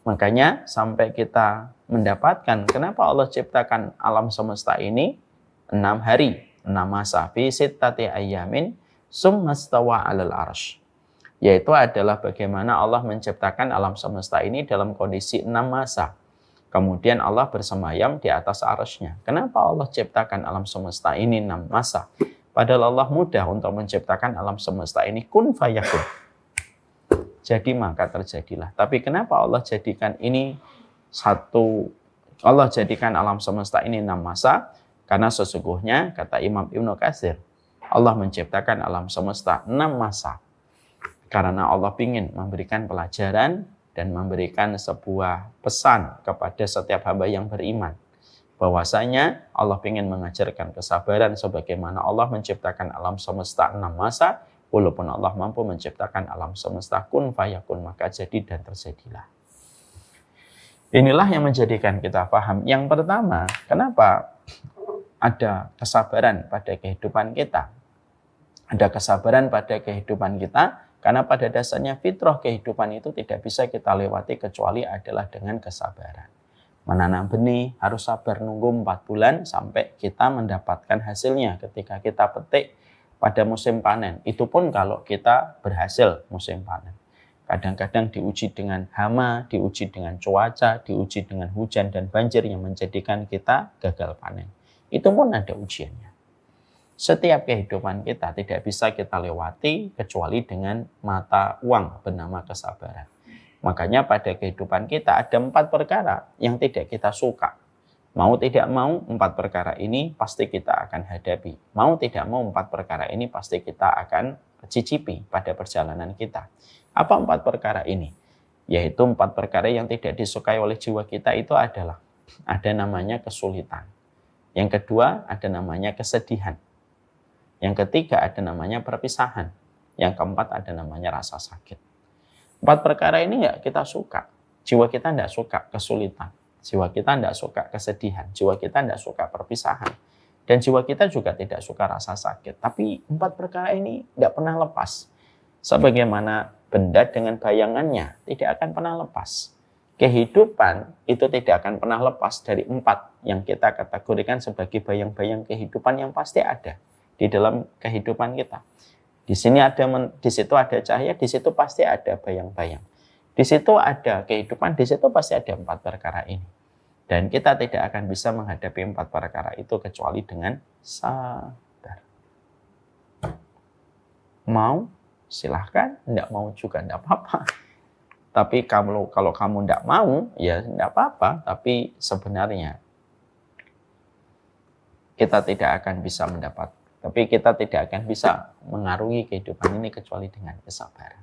Makanya sampai kita mendapatkan, kenapa Allah ciptakan alam semesta ini 6 hari, 6 masa, fi sittati ayyamin summa stawa 'alal arsy. Yaitu adalah bagaimana Allah menciptakan alam semesta ini dalam kondisi 6 masa. Kemudian Allah bersemayam di atas arsy-Nya. Kenapa Allah ciptakan alam semesta ini 6 masa? Padahal Allah mudah untuk menciptakan alam semesta ini, kun fayakun. Jadi maka terjadilah. Tapi kenapa Allah jadikan ini Allah jadikan alam semesta ini 6 masa? Karena sesungguhnya, kata Imam Ibnu Katsir, Allah menciptakan alam semesta 6 masa. Karena Allah ingin memberikan pelajaran dan memberikan sebuah pesan kepada setiap hamba yang beriman. Bahwasanya Allah ingin mengajarkan kesabaran sebagaimana Allah menciptakan alam semesta 6 masa, walaupun Allah mampu menciptakan alam semesta kun fayakun, maka jadi dan terjadilah. Inilah yang menjadikan kita paham. Yang pertama, kenapa ada kesabaran pada kehidupan kita? Ada kesabaran pada kehidupan kita, karena pada dasarnya fitrah kehidupan itu tidak bisa kita lewati kecuali adalah dengan kesabaran. Menanam benih harus sabar nunggu 4 bulan sampai kita mendapatkan hasilnya ketika kita petik pada musim panen. Itu pun kalau kita berhasil musim panen. Kadang-kadang diuji dengan hama, diuji dengan cuaca, diuji dengan hujan dan banjir yang menjadikan kita gagal panen. Itu pun ada ujiannya. Setiap kehidupan kita tidak bisa kita lewati kecuali dengan mata uang bernama kesabaran. Makanya pada kehidupan kita ada 4 perkara yang tidak kita suka. Mau tidak mau 4 perkara ini pasti kita akan hadapi. Mau tidak mau 4 perkara ini pasti kita akan cicipi pada perjalanan kita. Apa 4 perkara ini? Yaitu 4 perkara yang tidak disukai oleh jiwa kita itu adalah ada namanya kesulitan. Yang kedua ada namanya kesedihan. Yang ketiga ada namanya perpisahan. Yang keempat ada namanya rasa sakit. 4 perkara ini nggak kita suka. Jiwa kita nggak suka kesulitan. Jiwa kita tidak suka kesedihan. Jiwa kita tidak suka perpisahan. Dan jiwa kita juga tidak suka rasa sakit. Tapi 4 perkara ini tidak pernah lepas. Sebagaimana benda dengan bayangannya tidak akan pernah lepas. Kehidupan itu tidak akan pernah lepas dari 4 yang kita kategorikan sebagai bayang-bayang kehidupan yang pasti ada di dalam kehidupan kita. Di situ ada cahaya, di situ pasti ada bayang-bayang. Di situ ada kehidupan, di situ pasti ada 4 perkara ini. Dan kita tidak akan bisa menghadapi 4 perkara itu kecuali dengan sabar. Mau, silahkan. Tidak mau juga tidak apa-apa. Tapi kalau kamu tidak mau, ya tidak apa-apa. Tapi sebenarnya kita tidak akan bisa kita tidak akan bisa mengarungi kehidupan ini kecuali dengan kesabaran.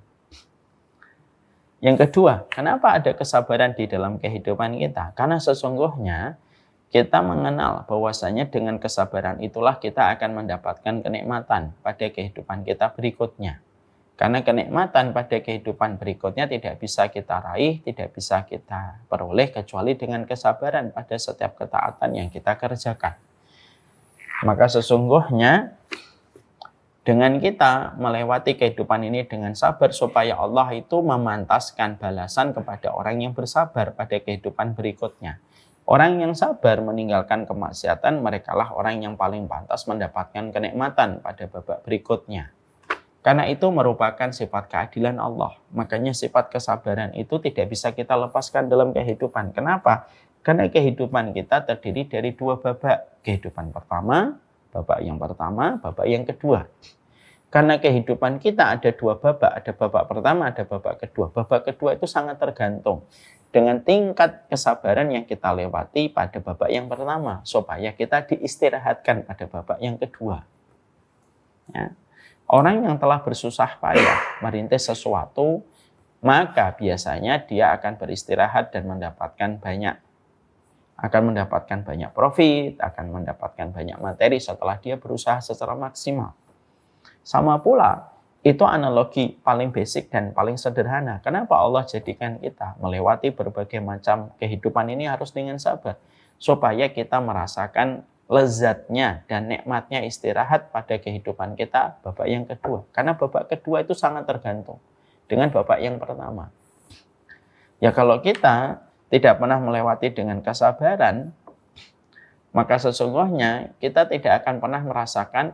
Yang kedua, kenapa ada kesabaran di dalam kehidupan kita? Karena sesungguhnya kita mengenal bahwasanya dengan kesabaran itulah kita akan mendapatkan kenikmatan pada kehidupan kita berikutnya. Karena kenikmatan pada kehidupan berikutnya tidak bisa kita raih, tidak bisa kita peroleh kecuali dengan kesabaran pada setiap ketaatan yang kita kerjakan. Maka sesungguhnya dengan kita melewati kehidupan ini dengan sabar supaya Allah itu memantaskan balasan kepada orang yang bersabar pada kehidupan berikutnya. Orang yang sabar meninggalkan kemaksiatan, merekalah orang yang paling pantas mendapatkan kenikmatan pada babak berikutnya. Karena itu merupakan sifat keadilan Allah. Makanya sifat kesabaran itu tidak bisa kita lepaskan dalam kehidupan. Kenapa? Karena kehidupan kita terdiri dari 2 babak. Kehidupan pertama, babak yang pertama, babak yang kedua. Karena kehidupan kita ada 2 babak, ada babak pertama, ada babak kedua. Babak kedua itu sangat tergantung dengan tingkat kesabaran yang kita lewati pada babak yang pertama, supaya kita diistirahatkan pada babak yang kedua. Ya. Orang yang telah bersusah payah merintis sesuatu, maka biasanya dia akan beristirahat dan mendapatkan banyak profit, akan mendapatkan banyak materi setelah dia berusaha secara maksimal. Sama pula Itu analogi paling basic dan paling sederhana. Kenapa Allah jadikan kita melewati berbagai macam kehidupan ini harus dengan sabar? Supaya kita merasakan lezatnya dan nikmatnya istirahat pada kehidupan kita babak yang kedua. Karena babak kedua itu sangat tergantung dengan babak yang pertama. Ya kalau kita tidak pernah melewati dengan kesabaran, maka sesungguhnya kita tidak akan pernah merasakan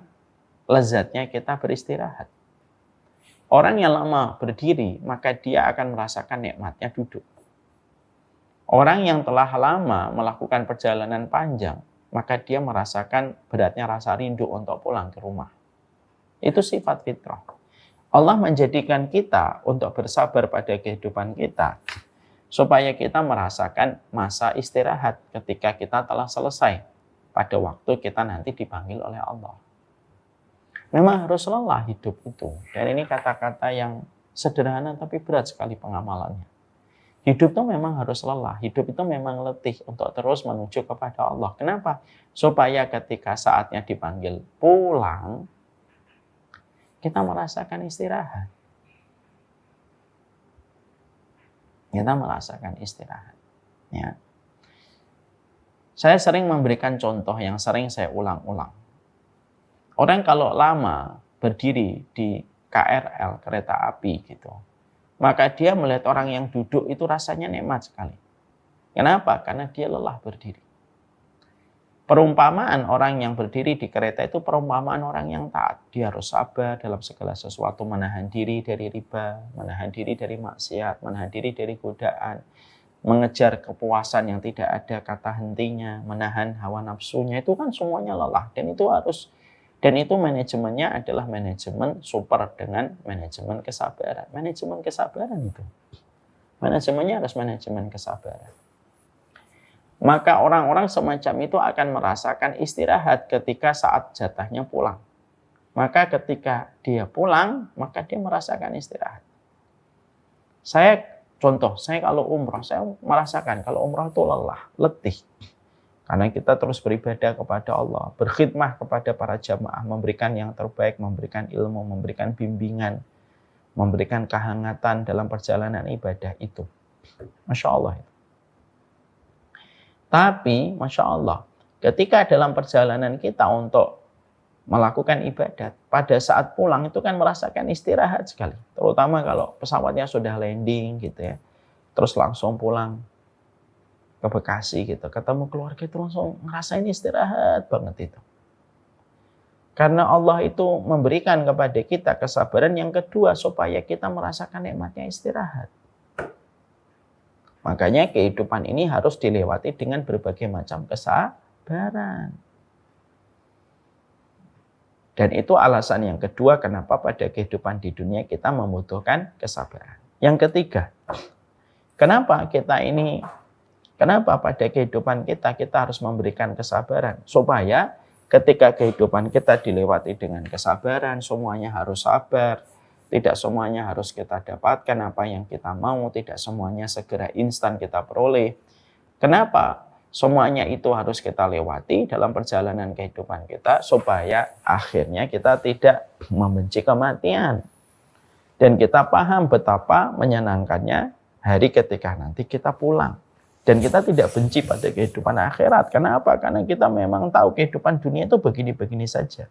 lezatnya kita beristirahat. Orang yang lama berdiri, maka dia akan merasakan nikmatnya duduk. Orang yang telah lama melakukan perjalanan panjang, maka dia merasakan beratnya rasa rindu untuk pulang ke rumah. Itu sifat fitrah. Allah menjadikan kita untuk bersabar pada kehidupan kita, supaya kita merasakan masa istirahat ketika kita telah selesai pada waktu kita nanti dipanggil oleh Allah. Memang harus lelah hidup itu. Dan ini kata-kata yang sederhana tapi berat sekali pengamalannya. Hidup itu memang harus lelah. Hidup itu memang letih untuk terus menuju kepada Allah. Kenapa? Supaya ketika saatnya dipanggil pulang, kita merasakan istirahat. Kita merasakan istirahat. Ya. Saya sering memberikan contoh yang sering saya ulang-ulang. Orang kalau lama berdiri di KRL, kereta api gitu, maka dia melihat orang yang duduk itu rasanya nikmat sekali. Kenapa? Karena dia lelah berdiri. Perumpamaan orang yang berdiri di kereta itu perumpamaan orang yang taat. Dia harus sabar dalam segala sesuatu, menahan diri dari riba, menahan diri dari maksiat, menahan diri dari godaan, mengejar kepuasan yang tidak ada kata hentinya, menahan hawa nafsunya. Itu kan semuanya lelah. Dan itu manajemennya adalah manajemen super dengan manajemen kesabaran. Manajemen kesabaran itu. Manajemennya harus manajemen kesabaran. Maka orang-orang semacam itu akan merasakan istirahat ketika saat jatahnya pulang. Maka ketika dia pulang, maka dia merasakan istirahat. Saya kalau umroh, saya merasakan kalau umroh itu lelah, letih. Karena kita terus beribadah kepada Allah, berkhidmah kepada para jamaah, memberikan yang terbaik, memberikan ilmu, memberikan bimbingan, memberikan kehangatan dalam perjalanan ibadah itu. Masya Allah. Tapi, Masya Allah, ketika dalam perjalanan kita untuk melakukan ibadat, pada saat pulang itu kan merasakan istirahat sekali. Terutama kalau pesawatnya sudah landing gitu ya, terus langsung pulang ke Bekasi gitu, ketemu keluarga itu langsung ngerasain istirahat banget itu. Karena Allah itu memberikan kepada kita kesabaran yang kedua supaya kita merasakan nikmatnya istirahat. Makanya kehidupan ini harus dilewati dengan berbagai macam kesabaran. Dan itu alasan yang kedua kenapa pada kehidupan di dunia kita membutuhkan kesabaran. Yang ketiga, kenapa pada kehidupan kita harus memberikan kesabaran? Supaya ketika kehidupan kita dilewati dengan kesabaran, semuanya harus sabar. Tidak semuanya harus kita dapatkan apa yang kita mau. Tidak semuanya segera instan kita peroleh. Kenapa? Semuanya itu harus kita lewati dalam perjalanan kehidupan kita. Supaya akhirnya kita tidak membenci kematian. Dan kita paham betapa menyenangkannya hari ketika nanti kita pulang. Dan kita tidak benci pada kehidupan akhirat. Kenapa? Karena kita memang tahu kehidupan dunia itu begini-begini saja.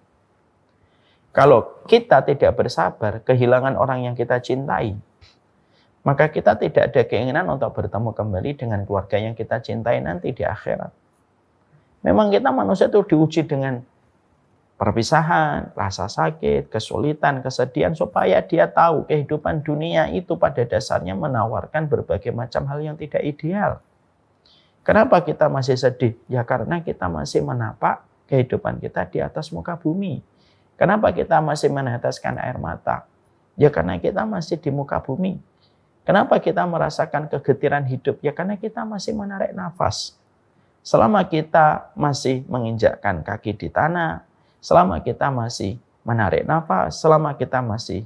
Kalau kita tidak bersabar, kehilangan orang yang kita cintai, maka kita tidak ada keinginan untuk bertemu kembali dengan keluarga yang kita cintai nanti di akhirat. Memang kita manusia itu diuji dengan perpisahan, rasa sakit, kesulitan, kesedihan, supaya dia tahu kehidupan dunia itu pada dasarnya menawarkan berbagai macam hal yang tidak ideal. Kenapa kita masih sedih? Ya karena kita masih menapak kehidupan kita di atas muka bumi. Kenapa kita masih meneteskan air mata? Ya karena kita masih di muka bumi. Kenapa kita merasakan kegetiran hidup? Ya karena kita masih menarik nafas. Selama kita masih menginjakkan kaki di tanah, selama kita masih menarik nafas, selama kita masih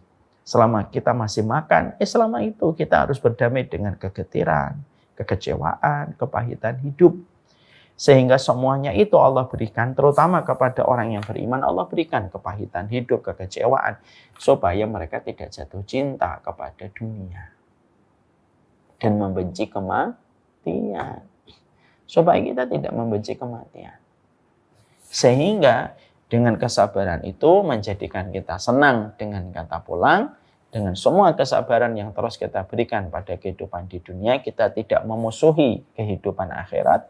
makan, selama itu kita harus berdamai dengan kegetiran, kekecewaan, kepahitan hidup. Sehingga semuanya itu Allah berikan, terutama kepada orang yang beriman, Allah berikan kepahitan hidup, kekecewaan, supaya mereka tidak jatuh cinta kepada dunia dan membenci kematian. Supaya kita tidak membenci kematian. Sehingga dengan kesabaran itu menjadikan kita senang dengan kata pulang. Dengan semua kesabaran yang terus kita berikan pada kehidupan di dunia, kita tidak memusuhi kehidupan akhirat.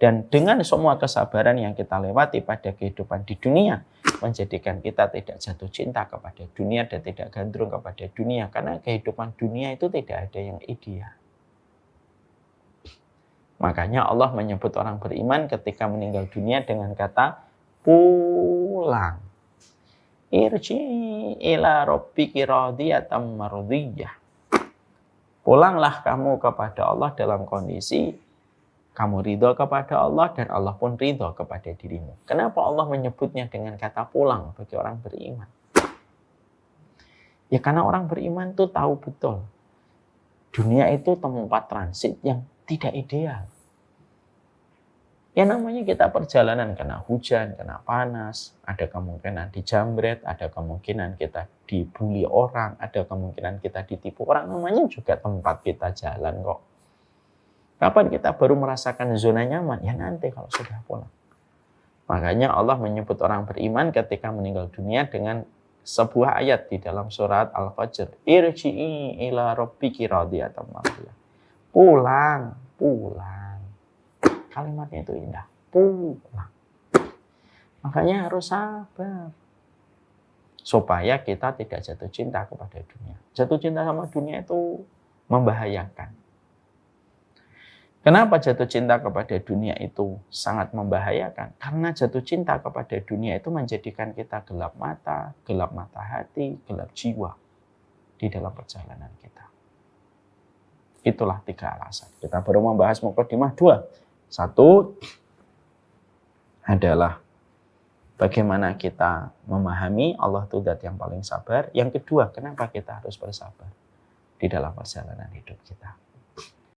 Dan dengan semua kesabaran yang kita lewati pada kehidupan di dunia, menjadikan kita tidak jatuh cinta kepada dunia dan tidak gandrung kepada dunia. Karena kehidupan dunia itu tidak ada yang ideal. Makanya Allah menyebut orang beriman ketika meninggal dunia dengan kata pulang. Irji ila rabbiki radiyatan mardiyah. Pulanglah kamu kepada Allah dalam kondisi kamu ridho kepada Allah dan Allah pun ridho kepada dirimu. Kenapa Allah menyebutnya dengan kata pulang bagi orang beriman? Ya karena orang beriman itu tahu betul dunia itu tempat transit yang tidak ideal. Ya namanya kita perjalanan, kena hujan, kena panas, ada kemungkinan dijamret, ada kemungkinan kita dibully orang, ada kemungkinan kita ditipu orang, namanya juga tempat kita jalan kok. Kapan kita baru merasakan zona nyaman? Ya nanti kalau sudah pulang. Makanya Allah menyebut orang beriman ketika meninggal dunia dengan sebuah ayat di dalam surat Al-Fajr. Irji'i ila rabbiki radiyatan mardiyah. Pulang, pulang. Kalimatnya itu indah. Pulang. Makanya harus sabar. Supaya kita tidak jatuh cinta kepada dunia. Jatuh cinta sama dunia itu membahayakan. Kenapa jatuh cinta kepada dunia itu sangat membahayakan? Karena jatuh cinta kepada dunia itu menjadikan kita gelap mata hati, gelap jiwa di dalam perjalanan kita. Itulah 3 alasan. Kita baru membahas mukadimah 2. 1 adalah bagaimana kita memahami Allah itu zat yang paling sabar. Yang kedua, kenapa kita harus bersabar di dalam perjalanan hidup kita.